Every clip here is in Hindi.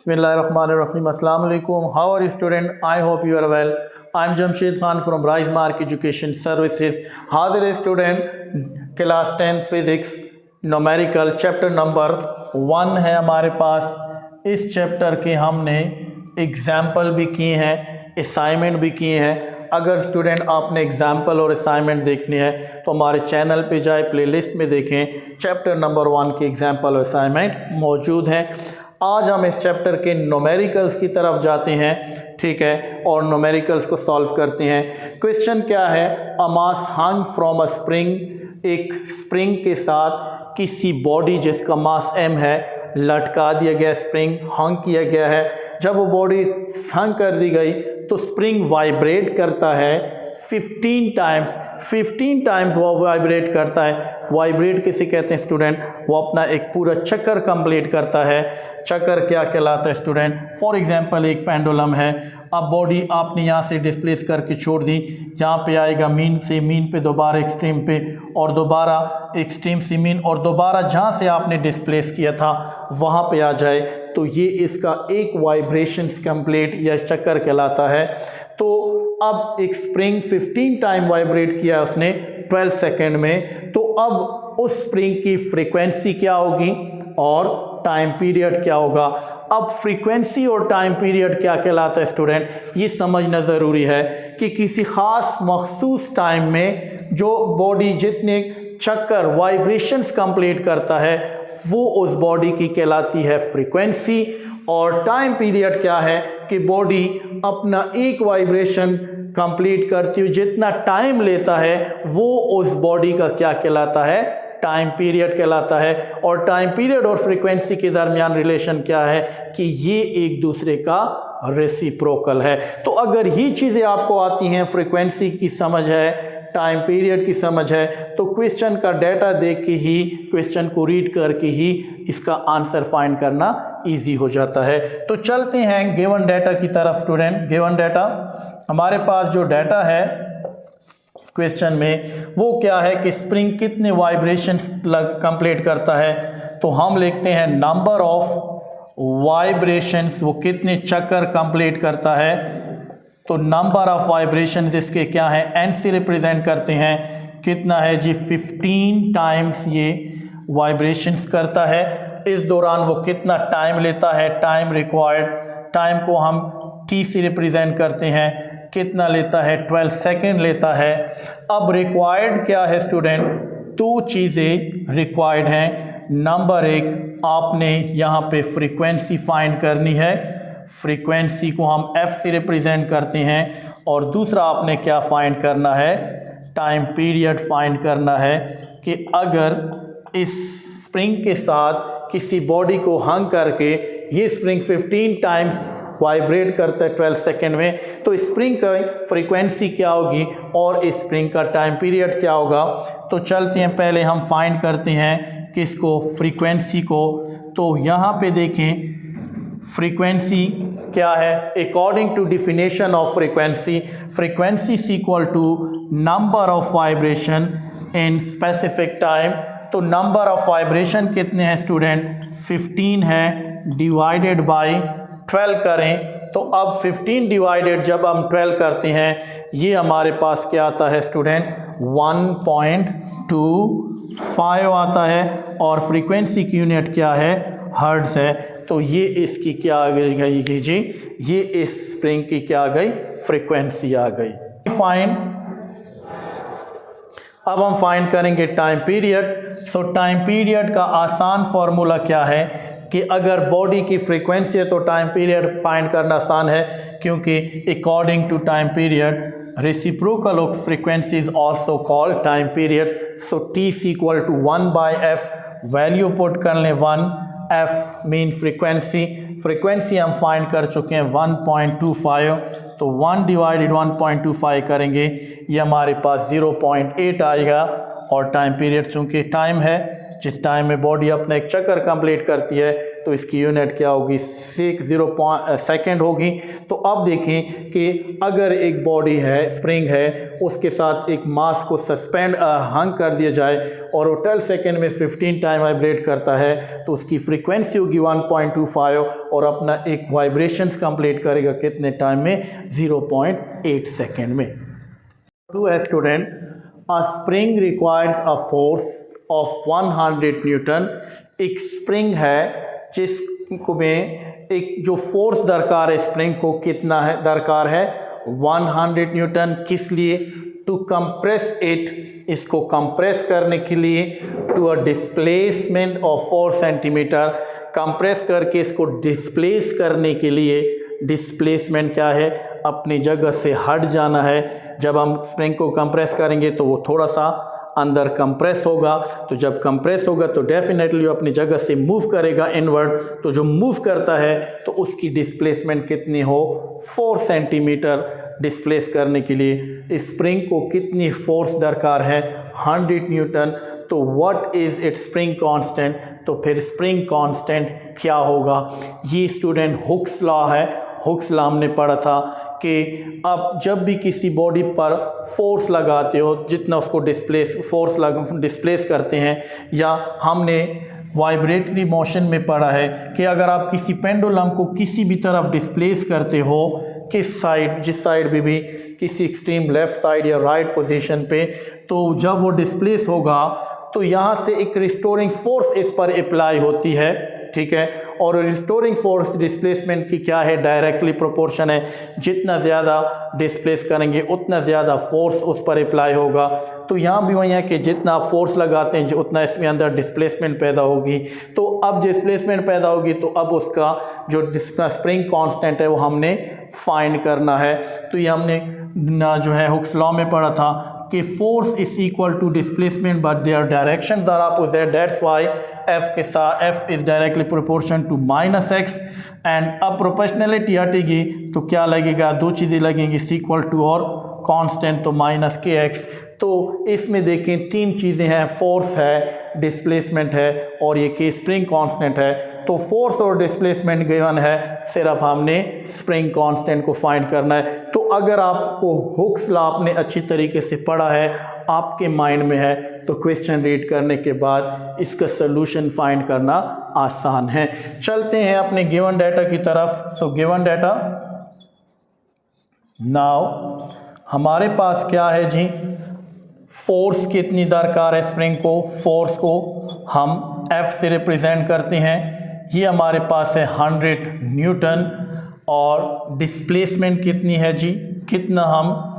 Bismillahirrahmanirrahim. Assalamu alaikum. How are you, student? I hope you are well. I am Jamshed Khan from Rise Mark Education Services. हाजिर है student, class 10 physics numerical chapter number 1 है हमारे पास। इस चैप्टर के हमने एग्जाम्पल भी किए हैं, असाइनमेंट भी किए हैं। अगर स्टूडेंट आपने एग्जाम्पल और असाइनमेंट देखनी है तो हमारे चैनल पे जाए, प्लेलिस्ट में देखें, चैप्टर नंबर 1 के एग्जाम्पल और असाइनमेंट मौजूद हैं। आज हम इस चैप्टर के न्यूमेरिकल्स की तरफ जाते हैं, ठीक है, और न्यूमेरिकल्स को सॉल्व करते हैं। क्वेश्चन क्या है? अ मास हंग फ्रॉम अ स्प्रिंग, एक स्प्रिंग के साथ किसी बॉडी जिसका मास m है लटका दिया गया, स्प्रिंग हंग किया गया है। जब वो बॉडी हंग कर दी गई तो स्प्रिंग वाइब्रेट करता है 15 टाइम्स वो वाइब्रेट करता है। वाइब्रेट किसे कहते हैं स्टूडेंट? वो अपना एक पूरा चक्कर कंप्लीट करता है। चक्कर क्या कहलाता है स्टूडेंट? फॉर एग्जांपल एक पेंडुलम है, अब बॉडी आपने यहाँ से डिस्प्लेस करके छोड़ दी, यहाँ पे आएगा मीन से, मीन पे दोबारा एक्सट्रीम पे, और दोबारा एक्सट्रीम से मीन, और दोबारा जहाँ से आपने डिस्प्लेस किया था वहाँ पे आ जाए, तो ये इसका एक वाइब्रेशंस कंप्लीट या चक्कर कहलाता है। तो अब एक स्प्रिंग 15 टाइम वाइब्रेट किया उसने 12 सेकेंड में, तो अब उस स्प्रिंग की फ्रीक्वेंसी क्या होगी और टाइम पीरियड क्या होगा? अब फ्रीक्वेंसी और टाइम पीरियड क्या कहलाता है स्टूडेंट? ये समझना ज़रूरी है कि किसी ख़ास मखसूस टाइम में जो बॉडी जितने चक्कर वाइब्रेशंस कंप्लीट करता है वो उस बॉडी की कहलाती है फ्रीक्वेंसी, और टाइम पीरियड क्या है कि बॉडी अपना एक वाइब्रेशन कंप्लीट करती हुई जितना टाइम लेता है वो उस बॉडी का क्या कहलाता है? टाइम पीरियड कहलाता है। और टाइम पीरियड और फ्रीक्वेंसी के दरमियान रिलेशन क्या है कि ये एक दूसरे का रेसिप्रोकल है। तो अगर ये चीज़ें आपको आती हैं, फ्रीक्वेंसी की समझ है, टाइम पीरियड की समझ है, तो क्वेश्चन का डाटा देख के ही, क्वेश्चन को रीड करके ही इसका आंसर फाइंड करना इजी हो जाता है। तो चलते हैं गिवन डाटा की तरफ स्टूडेंट। गिवन डाटा, हमारे पास जो डाटा है क्वेश्चन में वो क्या है कि स्प्रिंग कितने वाइब्रेशंस कंप्लीट करता है। तो हम लिखते हैं नंबर ऑफ वाइब्रेशंस, वो कितने चक्कर कंप्लीट करता है। तो नंबर ऑफ वाइब्रेशंस इसके क्या है? एन से रिप्रेजेंट करते हैं। कितना है जी? 15 टाइम्स ये वाइब्रेशंस करता है। इस दौरान वो कितना टाइम लेता है? टाइम रिक्वायर्ड, टाइम को हम टी से रिप्रेजेंट करते हैं। कितना लेता है? 12 सेकेंड लेता है। अब रिक्वायर्ड क्या है स्टूडेंट? दो चीज़ें रिक्वायर्ड हैं। नंबर एक, आपने यहाँ पे फ्रीक्वेंसी फाइंड करनी है, फ्रीक्वेंसी को हम एफ से रिप्रेजेंट करते हैं, और दूसरा आपने क्या फाइंड करना है? टाइम पीरियड फाइंड करना है कि अगर इस स्प्रिंग के साथ किसी बॉडी को हंग करके ये स्प्रिंग 15 टाइम्स वाइब्रेट करता है 12 सेकेंड में, तो स्प्रिंग का फ्रीक्वेंसी क्या होगी और इस स्प्रिंग का टाइम पीरियड क्या होगा? तो चलते हैं, पहले हम फाइंड करते हैं किसको? फ्रीक्वेंसी को। तो यहाँ पे देखें फ्रीक्वेंसी क्या है? According to definition of frequency, frequency is equal to number of vibration in specific time. तो नंबर ऑफ वाइब्रेशन कितने हैं स्टूडेंट? 15 है, डिवाइडेड बाय 12 करें, तो अब 15 डिवाइडेड जब हम 12 करते हैं ये हमारे पास क्या आता है स्टूडेंट? 1.25 आता है, और फ्रीक्वेंसी की यूनिट क्या है? हर्ट्ज है। तो ये इसकी क्या आ गई जी? ये इस स्प्रिंग की क्या आ गई? फ्रीक्वेंसी आ गई। फाइंड, अब हम फाइंड करेंगे टाइम पीरियड। सो टाइम पीरियड का आसान फॉर्मूला क्या है कि अगर बॉडी की फ्रीक्वेंसी है तो टाइम पीरियड फाइंड करना आसान है, क्योंकि according to time period reciprocal of frequency is also called time period. So T is equal to 1/f, value put कर लें 1, f मीन फ्रीक्वेंसी, फ्रीक्वेंसी हम फाइंड कर चुके हैं 1.25, तो 1 डिवाइडेड 1.25 करेंगे, ये हमारे पास 0.8 आएगा। और टाइम पीरियड चूँकि टाइम है, जिस टाइम में बॉडी अपना एक चक्कर कंप्लीट करती है, तो इसकी यूनिट क्या होगी, 60 सेकेंड होगी। तो अब देखें कि अगर एक बॉडी है, स्प्रिंग है, उसके साथ एक मास को सस्पेंड हंग कर दिया जाए और वो 12 सेकेंड में 15 टाइम वाइब्रेट करता है, तो उसकी फ्रीक्वेंसी होगी 1.25 और अपना एक वाइब्रेशंस कंप्लीट करेगा कितने टाइम में, 0.8 सेकेंड में। टू है student, a spring requires a force of 100 Newton. एक स्प्रिंग है जिसको में एक जो फोर्स दरकार है स्प्रिंग को कितना है, दरकार है 100 न्यूटन। किस लिए, टू कंप्रेस इट, इसको कंप्रेस करने के लिए, to a displacement of 4 centimetre, compress करके इसको डिस्प्लेस करने के लिए। डिस्प्लेसमेंट क्या है, अपनी जगह से हट जाना है। जब हम स्प्रिंग को कंप्रेस करेंगे तो वो थोड़ा सा अंदर कंप्रेस होगा, तो जब कंप्रेस होगा तो डेफिनेटली वो अपनी जगह से मूव करेगा इनवर्ड। तो जो मूव करता है तो उसकी डिस्प्लेसमेंट कितनी हो, 4 सेंटीमीटर डिस्प्लेस करने के लिए स्प्रिंग को कितनी फोर्स दरकार है, 100 न्यूटन। तो what is it's spring constant, तो फिर स्प्रिंग कांस्टेंट क्या होगा। ये स्टूडेंट हुक्स लॉ है। हुक्स लॉ हमने पढ़ा था कि आप जब भी किसी बॉडी पर फोर्स लगाते हो, जितना उसको डिस्प्लेस करते हैं, या हमने वाइब्रेटरी मोशन में पढ़ा है कि अगर आप किसी पेंडुलम को किसी भी तरफ डिस्प्लेस करते हो, किस साइड, जिस साइड भी किसी एक्सट्रीम लेफ़्ट साइड या राइट पोजीशन पे, तो जब वो डिस्प्लेस होगा तो यहाँ से एक रिस्टोरिंग फोर्स इस पर अप्लाई होती है, ठीक है। और रिस्टोरिंग फोर्स डिस्प्लेसमेंट की क्या है, डायरेक्टली प्रोपोर्शन है। जितना ज़्यादा डिस्प्लेस करेंगे उतना ज़्यादा फोर्स उस पर अप्लाई होगा। तो यहाँ भी वही है कि जितना आप फोर्स लगाते हैं उतना इसमें अंदर डिस्प्लेसमेंट पैदा होगी। तो अब डिस्प्लेसमेंट पैदा होगी तो अब उसका जो स्प्रिंग कांस्टेंट है वो हमने फाइंड करना है। तो ये हमने जो है हुक्स लॉ में पढ़ा था कि force is equal to displacement but their direction are opposite, that's why F के साथ F is directly proportion to -x। And अब प्रोपोर्शनलिटी हटेगी तो क्या लगेगा, दो चीज़ें लगेंगी, इक्वल टू और कांस्टेंट, तो -kx। तो इसमें देखें तीन चीज़ें हैं, फोर्स है, डिस्प्लेसमेंट है और ये कि स्प्रिंग कांस्टेंट है। तो फोर्स और डिस्प्लेसमेंट गिवन है, सिर्फ हमने स्प्रिंग कांस्टेंट को फाइंड करना है। तो अगर आपको हुक्स लॉ आपने अच्छी तरीके से पढ़ा है, आपके माइंड में है, तो क्वेश्चन रीड करने के बाद इसका सलूशन फाइंड करना आसान है। चलते हैं अपने गिवन डाटा की तरफ। सो गिवन डाटा, नाउ हमारे पास क्या है जी, फोर्स कितनी दरकार है स्प्रिंग को, फोर्स को हम F से रिप्रेजेंट करते हैं, ये हमारे पास है 100 न्यूटन। और डिस्प्लेसमेंट कितनी है जी, कितना हम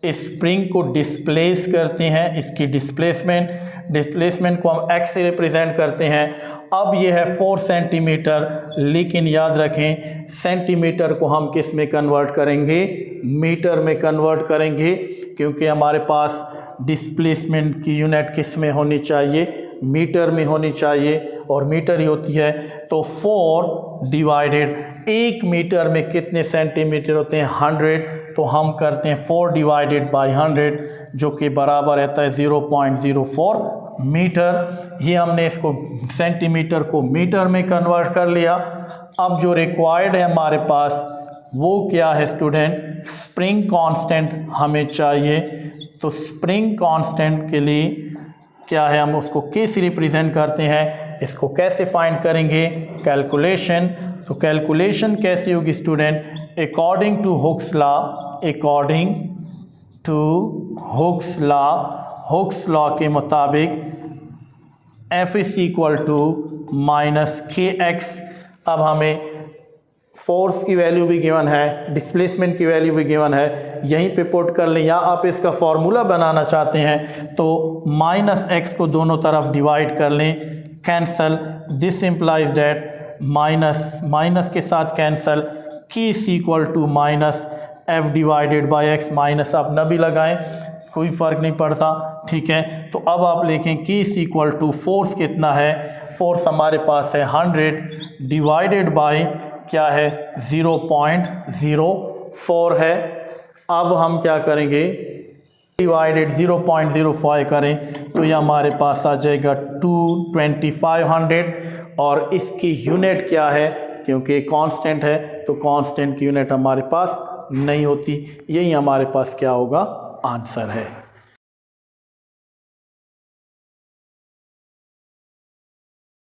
इस स्प्रिंग को डिस्प्लेस करते हैं, इसकी डिस्प्लेसमेंट को हम x से रिप्रेजेंट करते हैं। अब ये है 4 सेंटीमीटर, लेकिन याद रखें सेंटीमीटर को हम किस में कन्वर्ट करेंगे, मीटर में कन्वर्ट करेंगे, क्योंकि हमारे पास डिस्प्लेसमेंट की यूनिट किस में होनी चाहिए, मीटर में होनी चाहिए, और मीटर ही होती है। तो 4 डिवाइडेड, 1 मीटर में कितने सेंटीमीटर होते हैं, 100। तो हम करते हैं 4 डिवाइडेड बाई 100, जो कि बराबर रहता है 0.04 मीटर। ये हमने इसको सेंटीमीटर को मीटर में कन्वर्ट कर लिया। अब जो रिक्वायर्ड है हमारे पास वो क्या है स्टूडेंट, स्प्रिंग कांस्टेंट हमें चाहिए। तो स्प्रिंग कांस्टेंट के लिए क्या है, हम उसको कैसे रिप्रेजेंट करते हैं, इसको कैसे फाइंड करेंगे, कैलकुलेशन। तो कैलकुलेशन कैसी होगी student, according to Hooke's law, according to Hooke's law के मुताबिक F is equal to -kx। अब हमें फोर्स की वैल्यू भी गिवन है, डिस्प्लेसमेंट की वैल्यू भी गिवन है, यहीं पे पुट कर लें, या आप इसका फॉर्मूला बनाना चाहते हैं तो -x को दोनों तरफ डिवाइड कर लें, cancel, this implies that minus के साथ cancel, k is equal to -f divided by x, minus आप न भी लगाएं कोई फ़र्क नहीं पड़ता, ठीक है। तो अब आप लिखें की इज इक्वल टू, फोर्स कितना है, फोर्स हमारे पास है 100 डिवाइडेड बाई क्या है 0.04 है। अब हम क्या करेंगे, डिवाइडेड 0.05 करें तो ये हमारे पास आ जाएगा 2500 और इसकी यूनिट क्या है, क्योंकि कांस्टेंट है तो कांस्टेंट की यूनिट हमारे पास नहीं होती। यही हमारे पास क्या होगा, आंसर है।